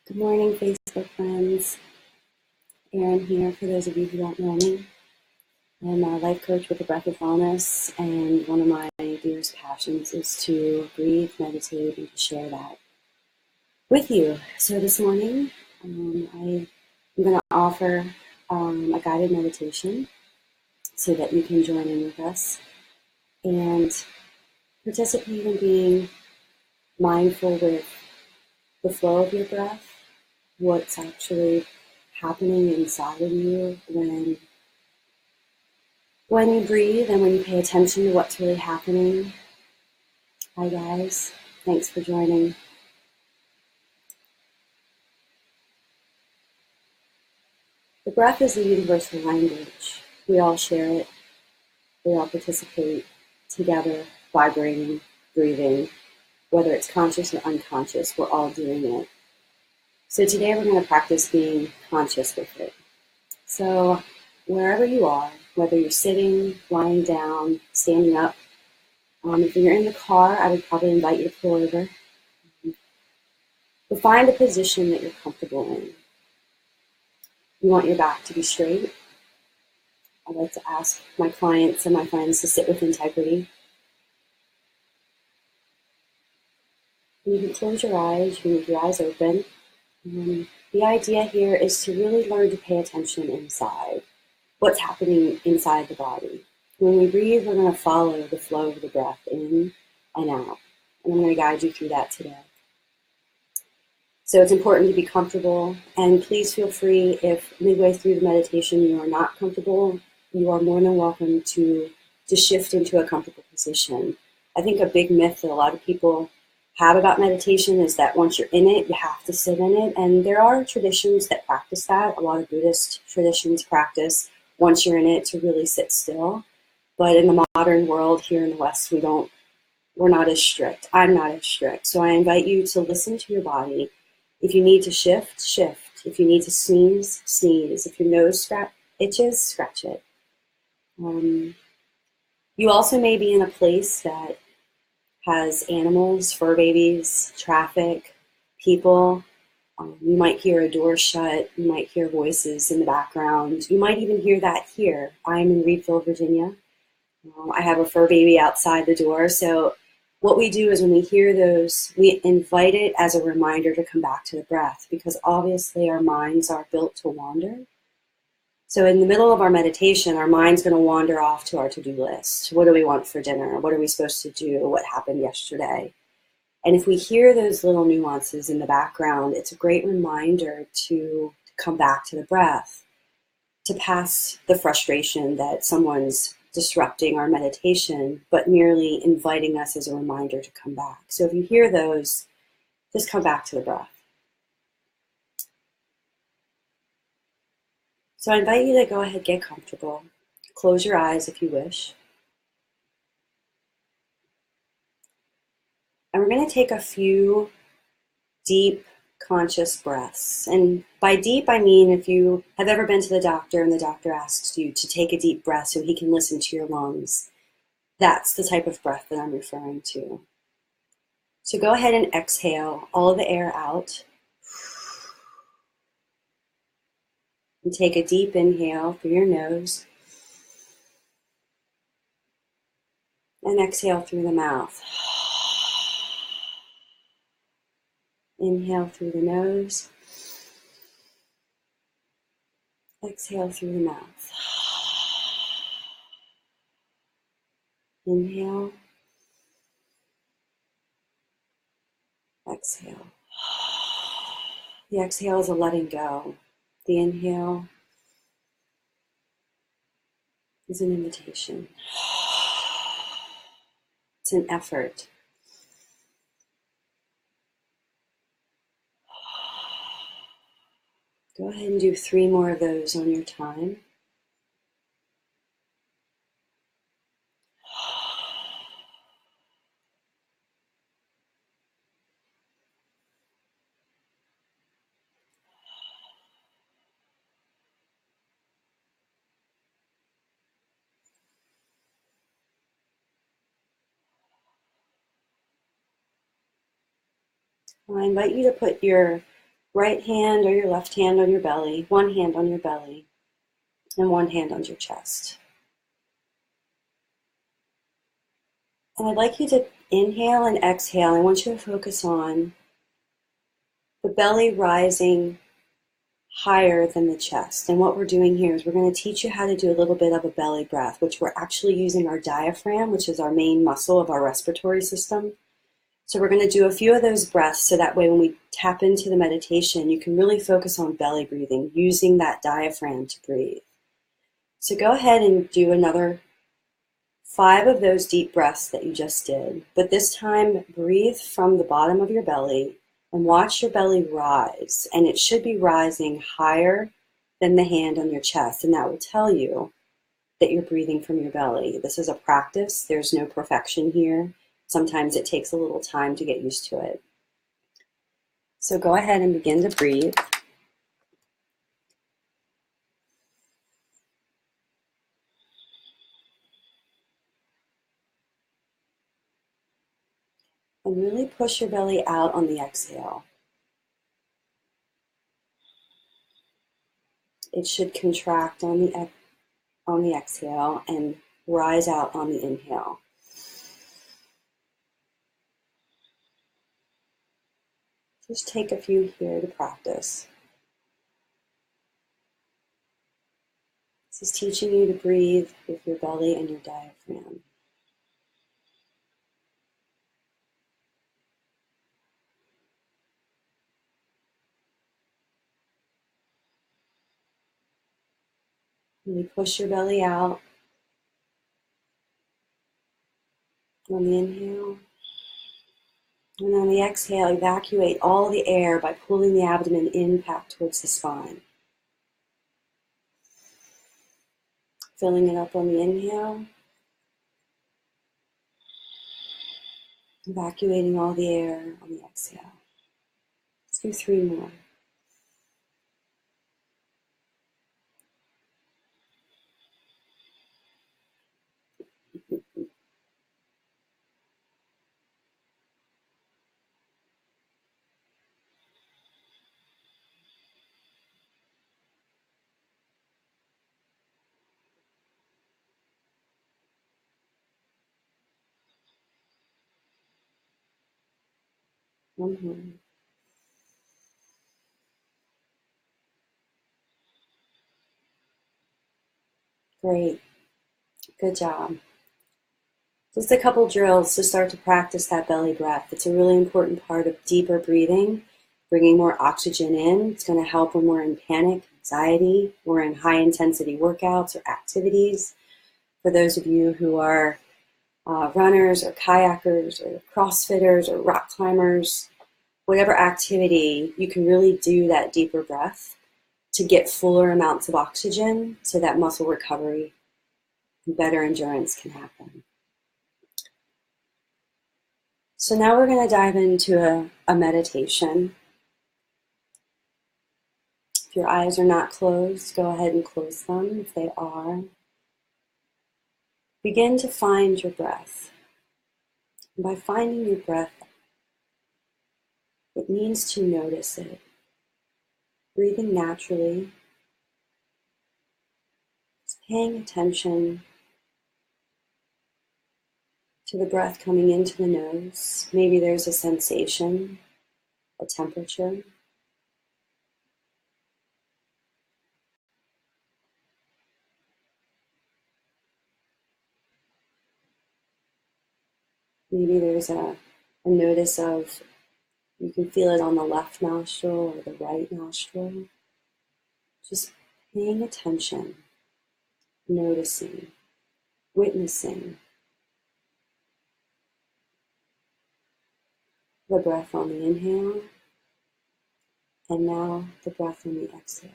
Good morning, Facebook friends. Erin here, for those of you who don't know me. I'm a life coach with the Breath of Wellness, and one of my dearest passions is to breathe, meditate, and to share that with you. So this morning, I am going to offer a guided meditation so that you can join in with us and participate in being mindful with the flow of your breath, what's actually happening inside of you when you breathe and when you pay attention to what's really happening. Hi guys, thanks for joining. The breath is a universal language. We all share it. We all participate together, vibrating, breathing. Whether it's conscious or unconscious, we're all doing it. So today we're going to practice being conscious with it. So wherever you are, whether you're sitting, lying down, standing up, if you're in the car, I would probably invite you to pull over. But find a position that you're comfortable in. You want your back to be straight. I like to ask my clients and my friends to sit with integrity. You can close your eyes, you can leave your eyes open. The idea here is to really learn to pay attention inside, what's happening inside the body. When we breathe, we're going to follow the flow of the breath in and out. And I'm going to guide you through that today. So it's important to be comfortable, and please feel free if midway through the meditation you are not comfortable, you are more than welcome to shift into a comfortable position. I think a big myth that a lot of people have about meditation is that once you're in it, you have to sit in it, and there are traditions that practice that. A lot of Buddhist traditions practice once you're in it to really sit still, but in the modern world here in the West, we're not as strict. I'm not as strict. So I invite you to listen to your body. If you need to shift, shift. If you need to sneeze, sneeze. If your nose itches, scratch it. You also may be in a place that has animals, fur babies, traffic, people. You might hear a door shut. You might hear voices in the background. You might even hear that here. I'm in Reedville, Virginia. I have a fur baby outside the door. So what we do is when we hear those, we invite it as a reminder to come back to the breath, because obviously our minds are built to wander. So in the middle of our meditation, our mind's going to wander off to our to-do list. What do we want for dinner? What are we supposed to do? What happened yesterday? And if we hear those little nuances in the background, it's a great reminder to come back to the breath, to pass the frustration that someone's disrupting our meditation, but merely inviting us as a reminder to come back. So if you hear those, just come back to the breath. So I invite you to go ahead, get comfortable. Close your eyes if you wish. And we're going to take a few deep, conscious breaths. And by deep, I mean if you have ever been to the doctor and the doctor asks you to take a deep breath so he can listen to your lungs, that's the type of breath that I'm referring to. So go ahead and exhale all of the air out. And take a deep inhale through your nose. And exhale through the mouth. Inhale through the nose. Exhale through the mouth. Inhale. Exhale. The exhale is a letting go. The inhale is an invitation. It's an effort. Go ahead and do 3 more of those on your time. I invite you to put your right hand or your left hand on your belly, one hand on your belly, and one hand on your chest. And I'd like you to inhale and exhale. I want you to focus on the belly rising higher than the chest. And what we're doing here is we're going to teach you how to do a little bit of a belly breath, which we're actually using our diaphragm, which is our main muscle of our respiratory system. So we're going to do a few of those breaths so that way when we tap into the meditation, you can really focus on belly breathing, using that diaphragm to breathe. So go ahead and do another 5 of those deep breaths that you just did, but this time breathe from the bottom of your belly and watch your belly rise, and it should be rising higher than the hand on your chest, and that will tell you that you're breathing from your belly. This is a practice. There's no perfection here. Sometimes it takes a little time to get used to it. So go ahead and begin to breathe. And really push your belly out on the exhale. It should contract on the exhale and rise out on the inhale. Just take a few here to practice. This is teaching you to breathe with your belly and your diaphragm. Really push your belly out on the inhale. And on the exhale, evacuate all the air by pulling the abdomen in back towards the spine. Filling it up on the inhale. Evacuating all the air on the exhale. Let's do 3 more. One more. Great. Good job. Just a couple drills to start to practice that belly breath. It's a really important part of deeper breathing, bringing more oxygen in. It's going to help when we're in panic, anxiety, we're in high intensity workouts or activities. For those of you who are runners or kayakers or crossfitters or rock climbers, whatever activity, you can really do that deeper breath to get fuller amounts of oxygen so that muscle recovery and better endurance can happen. So now we're going to dive into a meditation. If your eyes are not closed, go ahead and close them. If they are, begin to find your breath. And by finding your breath, it means to notice it. Breathing naturally, just paying attention to the breath coming into the nose. Maybe there's a sensation, a temperature. Maybe there's a notice of, you can feel it on the left nostril or the right nostril. Just paying attention, noticing, witnessing the breath on the inhale, and now the breath on the exhale.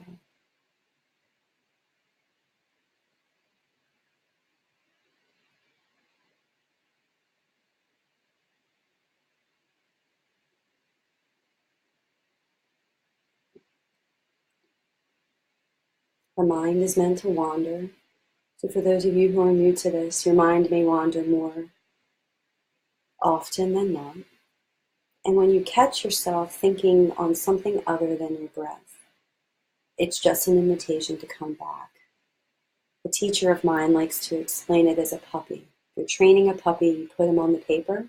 The mind is meant to wander. So for those of you who are new to this, your mind may wander more often than not. And when you catch yourself thinking on something other than your breath, it's just an invitation to come back. A teacher of mine likes to explain it as a puppy. If you're training a puppy, you put him on the paper,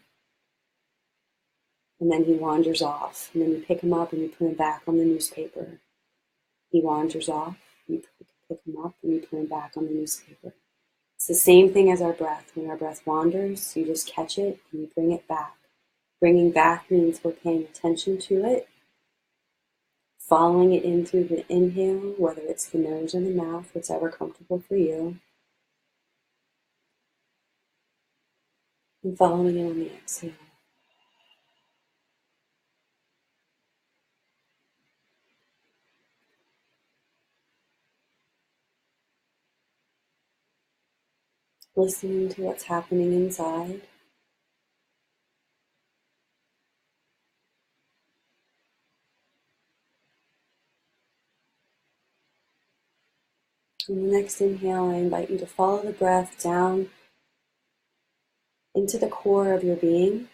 and then he wanders off. And then you pick him up and you put him back on the newspaper. He wanders off, you pick him up and you put him back on the newspaper. It's the same thing as our breath. When our breath wanders, you just catch it and you bring it back. Bringing back means we're paying attention to it, following it in through the inhale, whether it's the nose or the mouth, whatever comfortable for you, and following it on the exhale. Listening to what's happening inside. On the next inhale, I invite you to follow the breath down into the core of your being.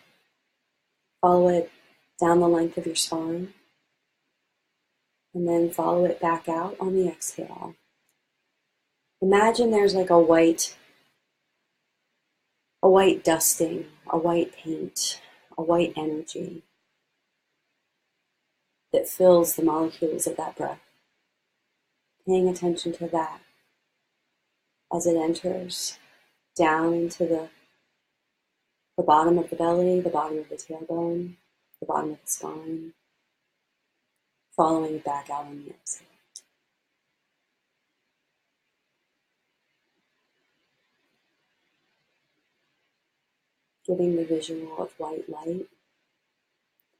Follow it down the length of your spine. And then follow it back out on the exhale. Imagine there's like a white dusting, a white paint, a white energy that fills the molecules of that breath. Paying attention to that as it enters down into the bottom of the belly, the bottom of the tailbone, the bottom of the spine, following it back out on the exhale. Giving the visual of white light,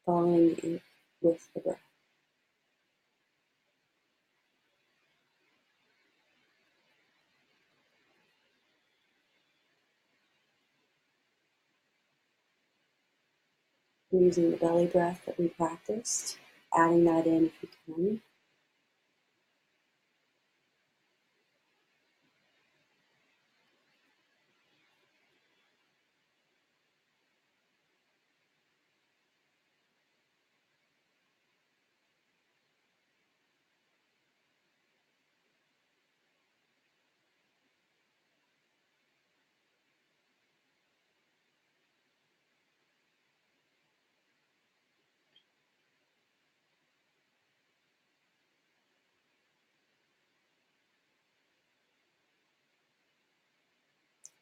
following it with the breath. Using the belly breath that we practiced, adding that in if you can.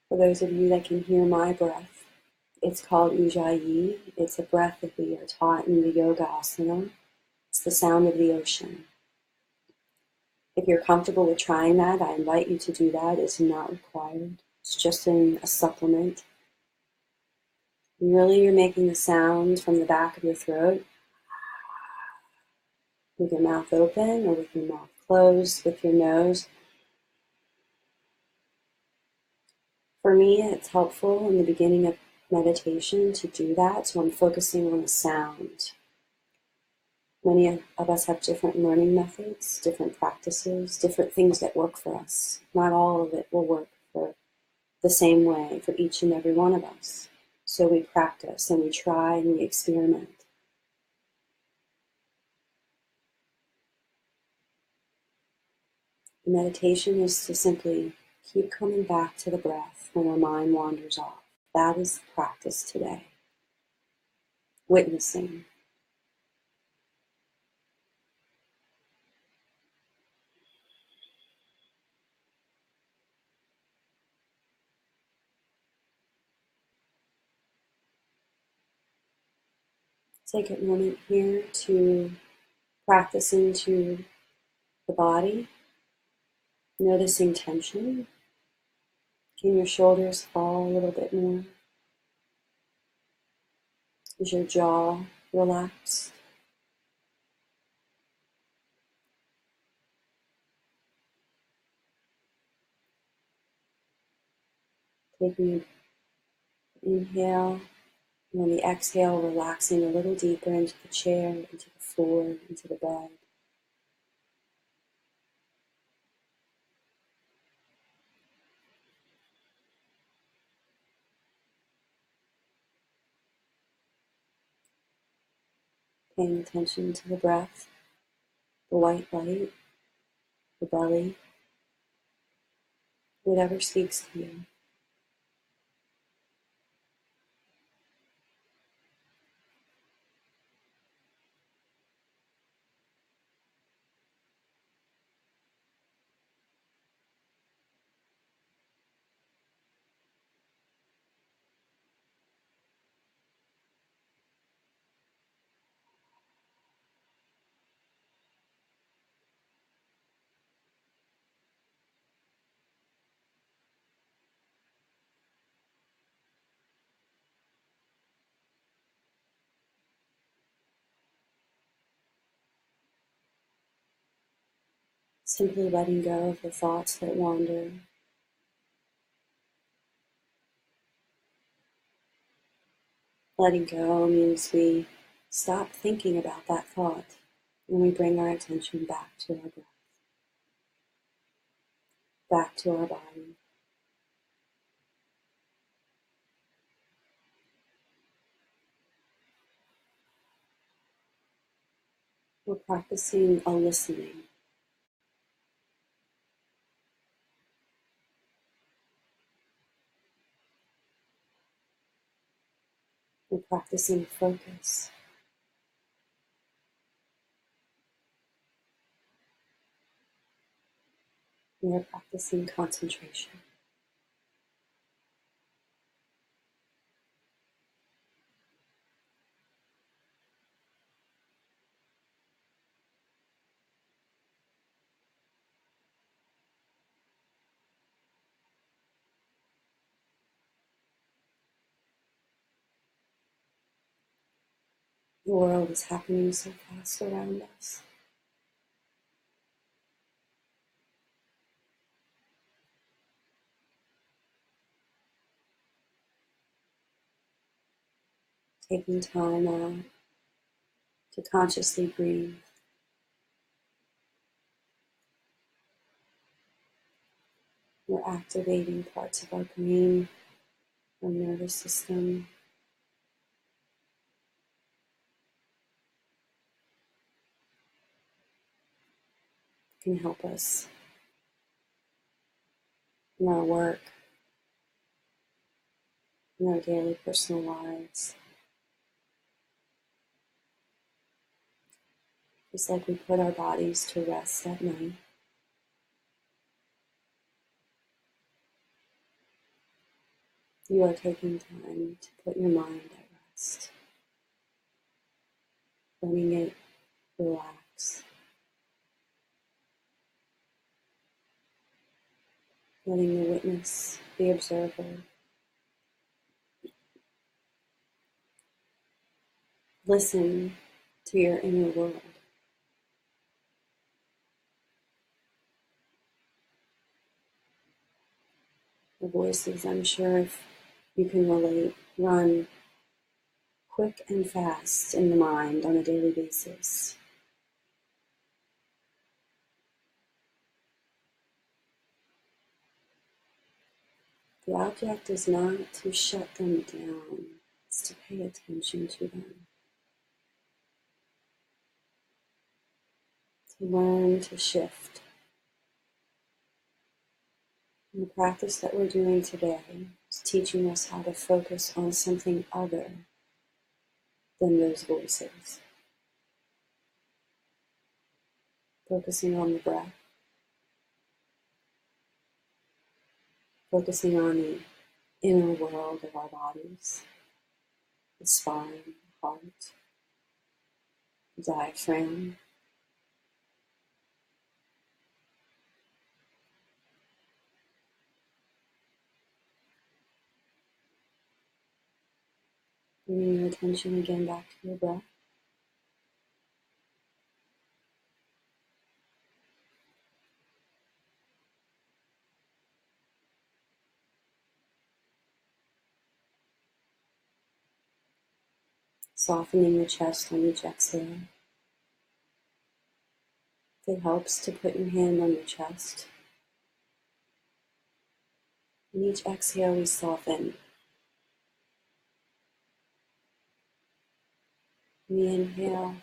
For those of you that can hear my breath, it's called Ujjayi. It's a breath that we are taught in the Yoga Asana. It's the sound of the ocean. If you're comfortable with trying that, I invite you to do that. It's not required. It's just a supplement. And really, you're making the sound from the back of your throat with your mouth open or with your mouth closed, with your nose. For me, it's helpful in the beginning of meditation to do that, so I'm focusing on the sound. Many of us have different learning methods, different practices, different things that work for us. Not all of it will work for the same way for each and every one of us. So we practice and we try and we experiment. The meditation is to simply keep coming back to the breath when our mind wanders off. That is the practice today. Witnessing. Take a moment here to practice into the body, noticing tension. Can your shoulders fall a little bit more? Is your jaw relaxed? Taking an inhale, and on the exhale, relaxing a little deeper into the chair, into the floor, into the bed. paying attention to the breath, the white light, the belly, whatever speaks to you. Simply letting go of the thoughts that wander. Letting go means we stop thinking about that thought and we bring our attention back to our breath, back to our body. We're practicing a listening. We're practicing focus. We are practicing concentration. The world is happening so fast around us. Taking time out to consciously breathe. We're activating parts of our brain, our nervous system. Can help us in our work, in our daily personal lives. Just like we put our bodies to rest at night, you are taking time to put your mind at rest, letting it relax, letting the witness, the observer, listen to your inner world. The voices, I'm sure if you can relate, run quick and fast in the mind on a daily basis. The object is not to shut them down, it's to pay attention to them. To learn to shift. And the practice that we're doing today is teaching us how to focus on something other than those voices. Focusing on the breath. Focusing on the inner world of our bodies. The spine, the heart, the diaphragm. Bringing your attention again back to your breath. Softening the chest on each exhale. If it helps to put your hand on your chest. In each exhale, we soften. We inhale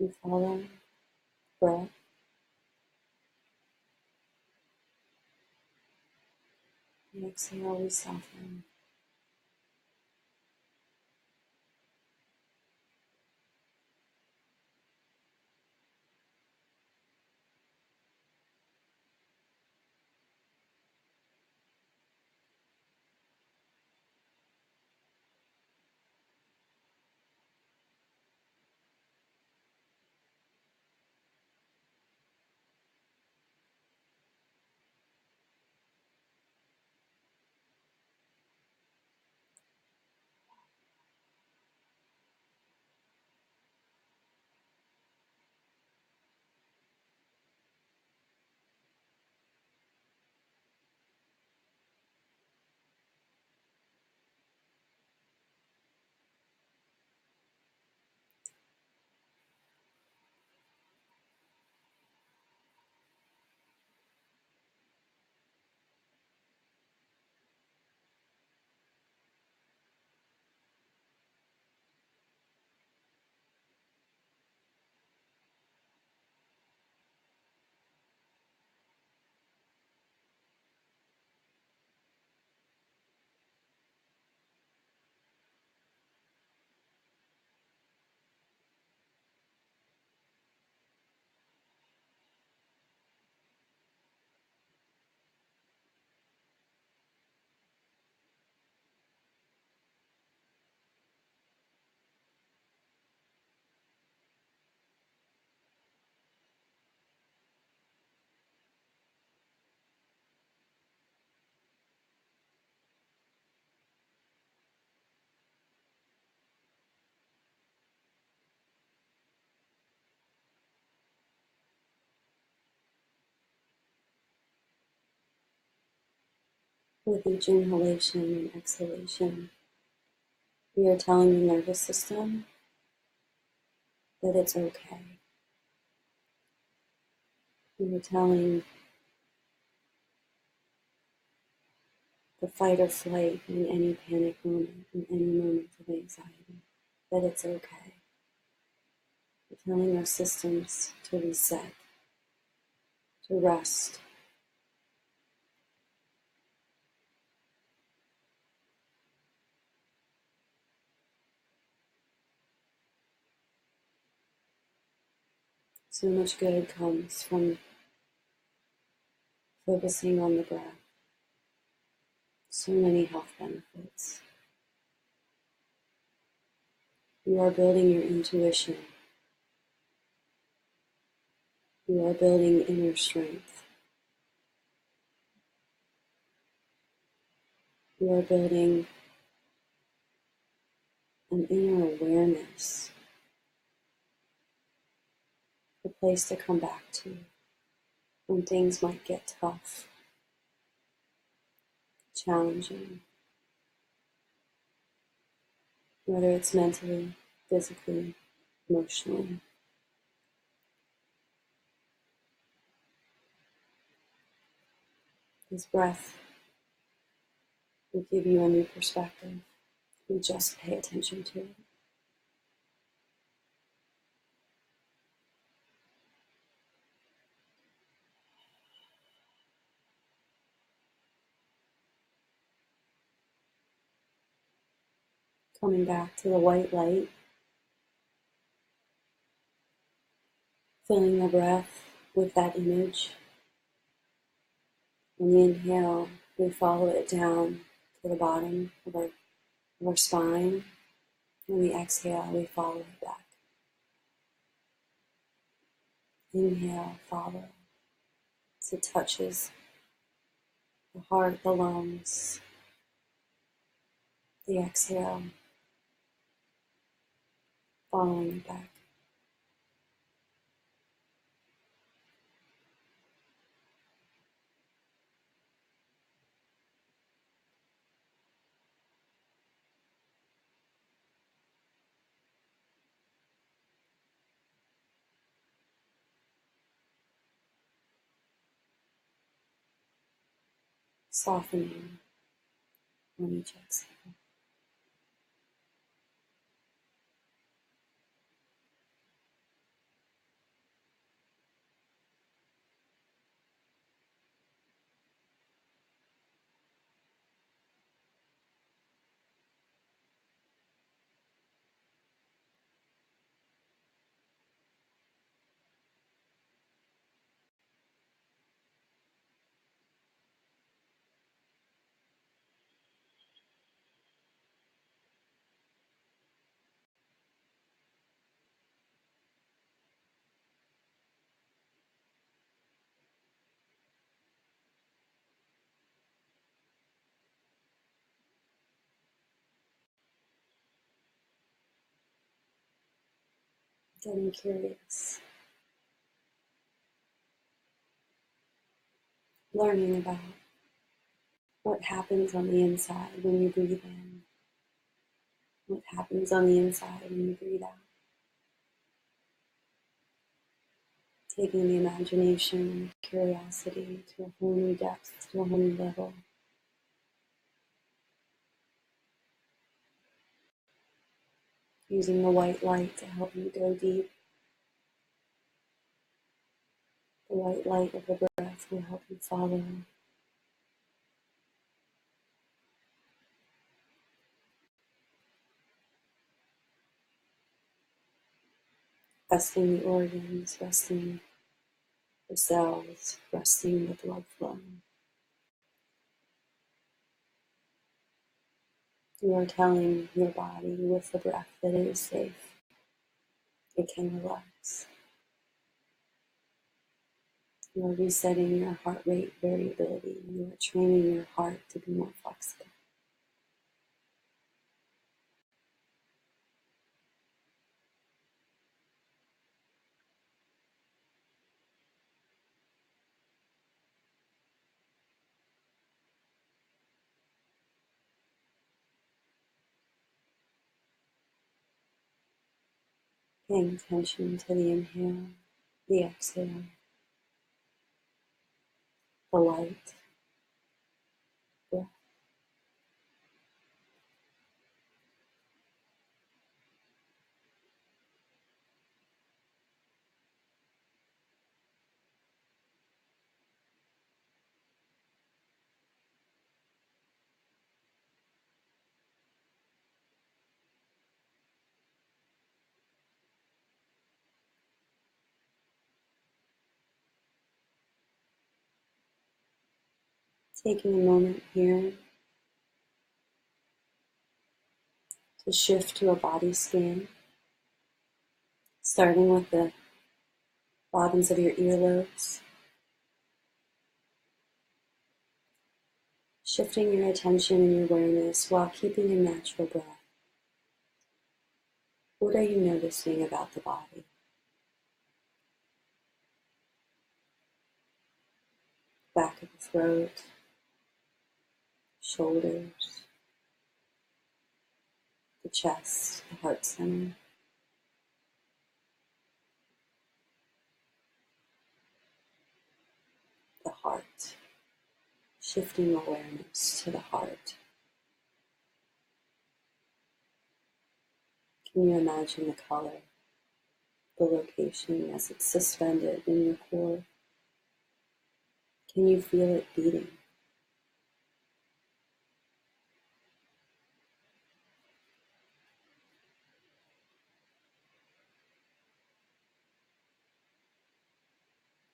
You follow breath. And exhale, we soften. With each inhalation and exhalation, we are telling the nervous system that it's okay. We are telling the fight or flight in any panic moment, in any moment of anxiety, that it's okay. We're telling our systems to reset, to rest. So much good comes from focusing on the breath. So many health benefits. You are building your intuition. You are building inner strength. You are building an inner awareness, a place to come back to when things might get tough, challenging, whether it's mentally, physically, emotionally. This breath will give you a new perspective. You just pay attention to it. Coming back to the white light, filling the breath with that image. When we inhale, we follow it down to the bottom of our spine. When we exhale, we follow it back. Inhale, follow. As it touches the heart, the lungs. The exhale, following it back. Softening on each exhale. Getting curious. Learning about what happens on the inside when you breathe in. What happens on the inside when you breathe out. Taking the imagination and curiosity to a whole new depth, to a whole new level. Using the white light to help you go deep. The white light of the breath will help you follow. Resting the organs, resting the cells, resting the blood flow. You are telling your body with the breath that it is safe. It can relax. You are resetting your heart rate variability. You are training your heart to be more flexible. Paying attention to the inhale, the exhale, the light, breath. Taking a moment here to shift to a body scan, starting with the bottoms of your earlobes, shifting your attention and your awareness while keeping a natural breath. What are you noticing about the body? Back of the throat, shoulders, the chest, the heart center, the heart. Shifting awareness to the heart. Can you imagine the color, the location as it's suspended in your core? Can you feel it beating?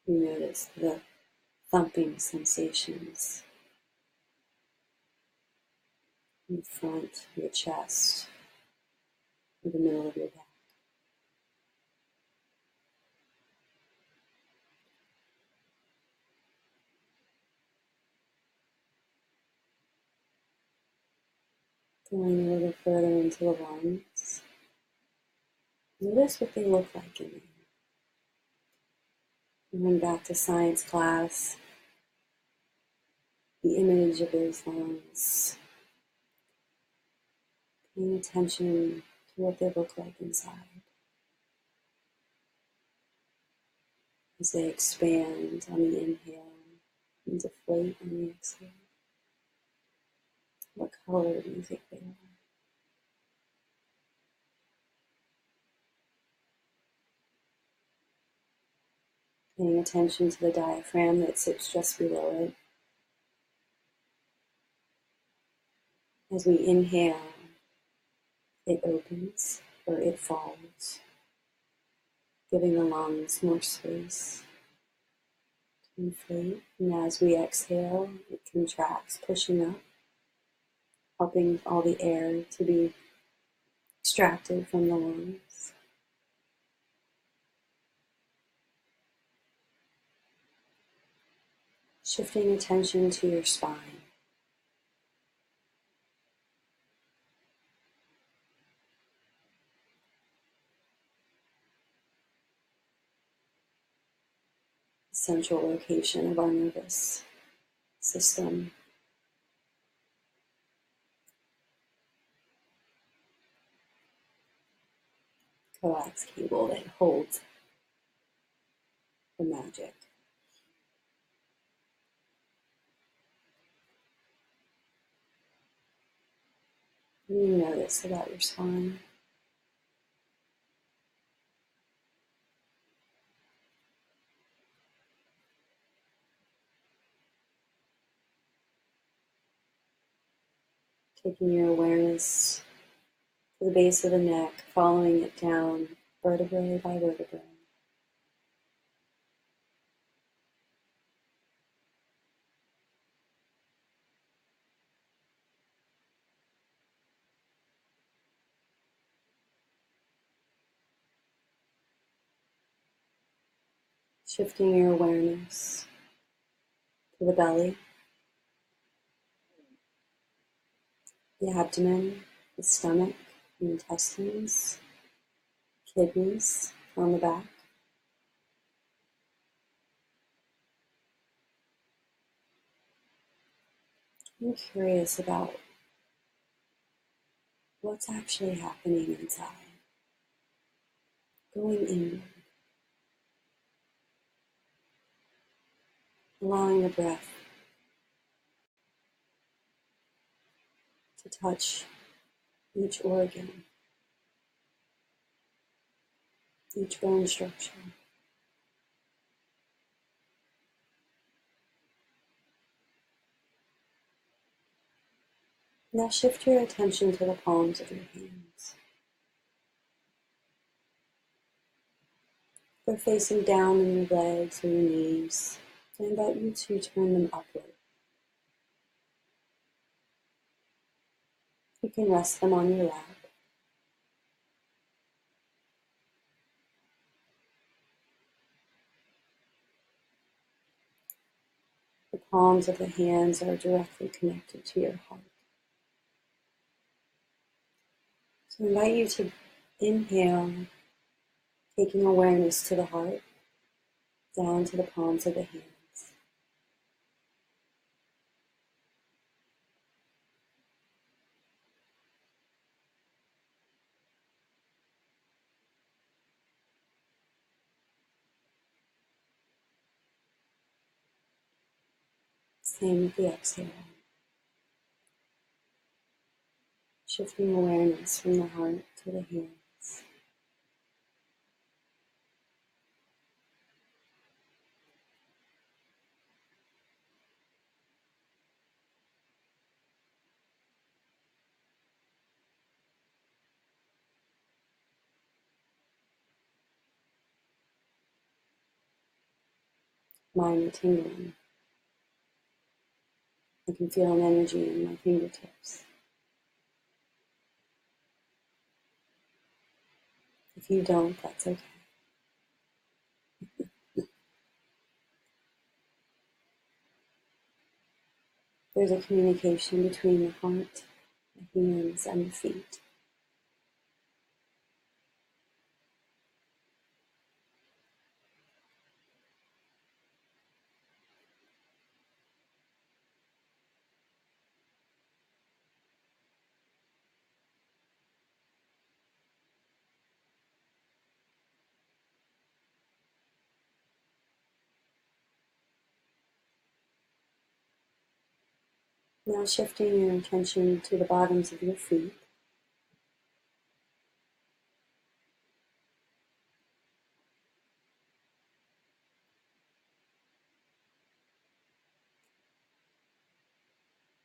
You notice the thumping sensations in front of your chest, in the middle of your back. Going a little further into the lungs. Notice what they look like in there. Going back to science class, the image of those lungs. Paying attention to what they look like inside as they expand on the inhale and deflate on the exhale. What color do you think they are? Paying attention to the diaphragm that sits just below it. As we inhale, it opens or it falls, giving the lungs more space to inflate. And as we exhale, it contracts, pushing up, helping all the air to be extracted from the lungs. Shifting attention to your spine. central location of our nervous system. Coax cable that holds the magic. And you notice about your spine. Taking your awareness to the base of the neck, following it down vertebrae by vertebrae. Shifting your awareness to the belly, the abdomen, the stomach, the intestines, kidneys on the back. I'm curious about what's actually happening inside, going inward, allowing the breath to touch each organ, each bone structure. Now shift your attention to the palms of your hands. They're facing down in your legs or your knees. I invite you to turn them upward. You can rest them on your lap. The palms of the hands are directly connected to your heart. So I invite you to inhale, taking awareness to the heart, down to the palms of the hands. Same with the exhale. Shifting awareness from the heart to the hands. Minor tingling. I can feel an energy in my fingertips. If you don't, that's okay. There's a communication between the heart, the hands, and the feet. Now shifting your attention to the bottoms of your feet.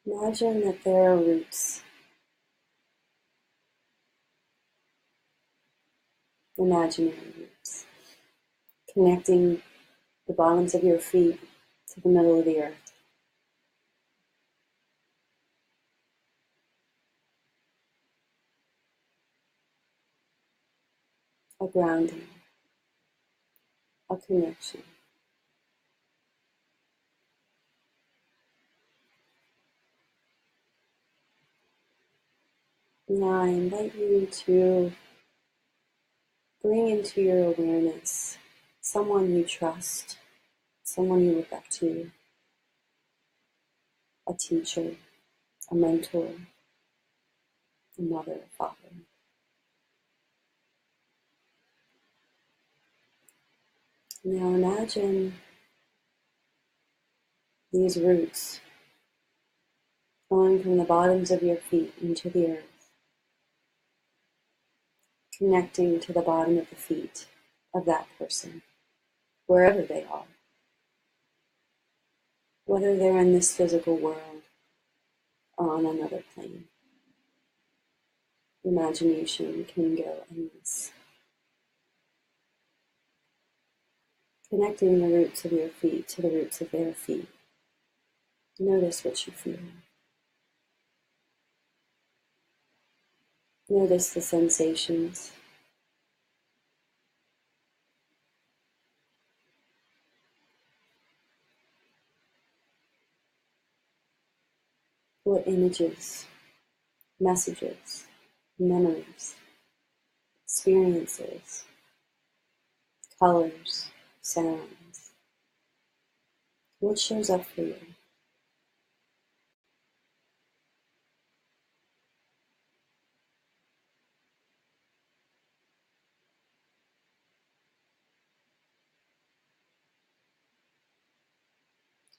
Imagine that there are roots. Imaginary roots. Connecting the bottoms of your feet to the middle of the earth. A grounding. A connection. Now I invite you to bring into your awareness someone you trust, someone you look up to, a teacher, a mentor, a mother, a father. Now imagine these roots flowing from the bottoms of your feet into the earth, connecting to the bottom of the feet of that person, wherever they are, whether they're in this physical world or on another plane. Imagination can go endless. Connecting the roots of your feet to the roots of their feet. Notice what you feel. Notice the sensations. What images, messages, memories, experiences, colors, sounds. What shows up for you?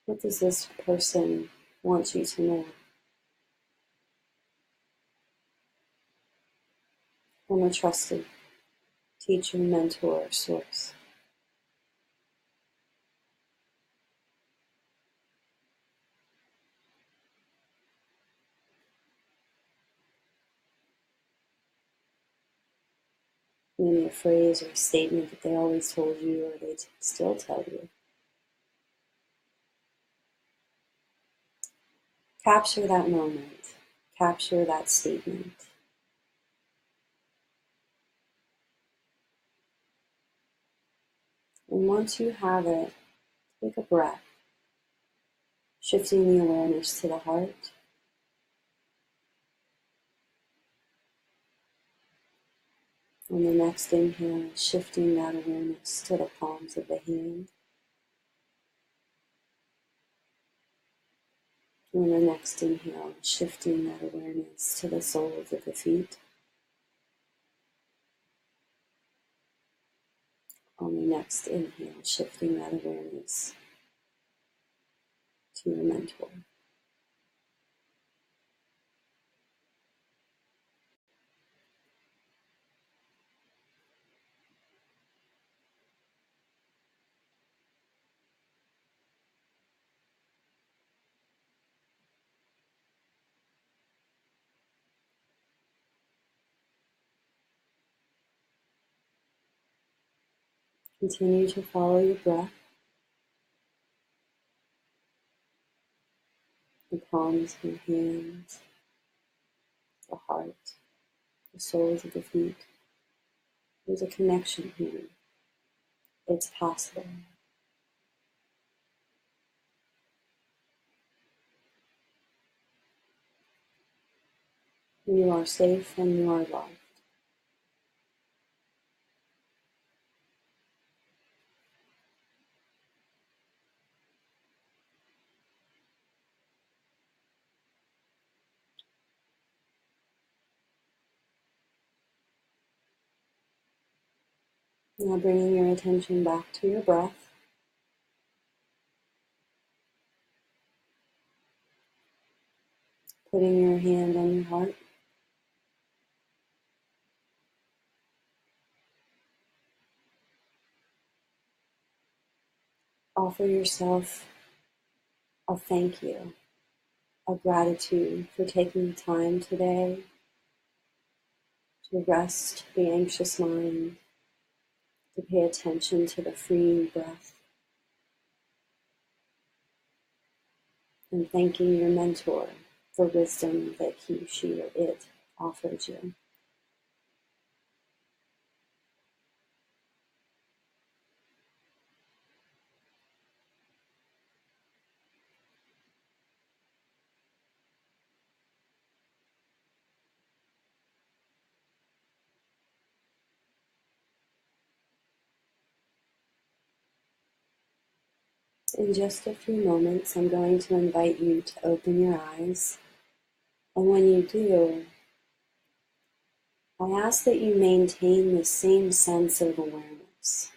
What does this person want you to know? From a trusted teacher, mentor, or source. Maybe a phrase or a statement that they always told you or they still tell you. Capture that moment. Capture that statement. And once you have it, take a breath, shifting the awareness to the heart. On the next inhale, shifting that awareness to the palms of the hand. On the next inhale, shifting that awareness to the soles of the feet. On the next inhale, shifting that awareness to your mentor. Continue to follow your breath, the palms of your hands, the heart, the soles of the feet. There's a connection here. It's possible. You are safe and you are loved. Now bringing your attention back to your breath. Putting your hand on your heart. Offer yourself a thank you, a gratitude for taking the time today to rest the anxious mind, to pay attention to the freeing breath, and thanking your mentor for wisdom that he, she, or it offered you. So in just a few moments, I'm going to invite you to open your eyes. And when you do, I ask that you maintain the same sense of awareness,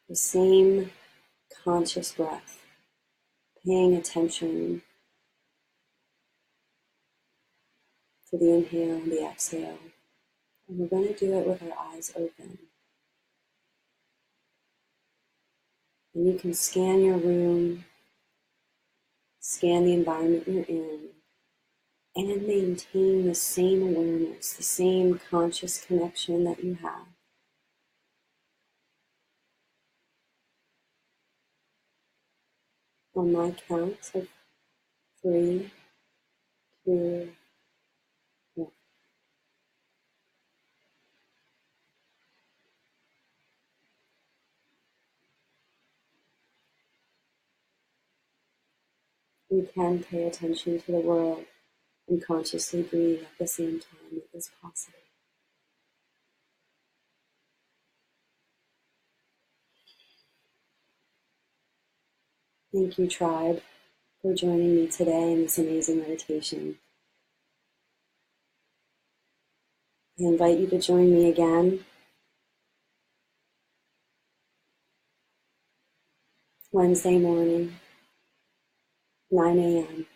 the same conscious breath, paying attention to the inhale and the exhale. And we're going to do it with our eyes open. And you can scan your room, scan the environment you're in, and maintain the same awareness, the same conscious connection that you have. On my count of 3, 2, 1. We can pay attention to the world and consciously breathe at the same time. It is possible. Thank you, tribe, for joining me today in this amazing meditation. I invite you to join me again Wednesday morning, 9 a.m.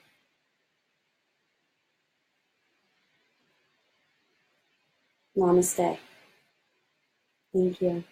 Namaste. Thank you.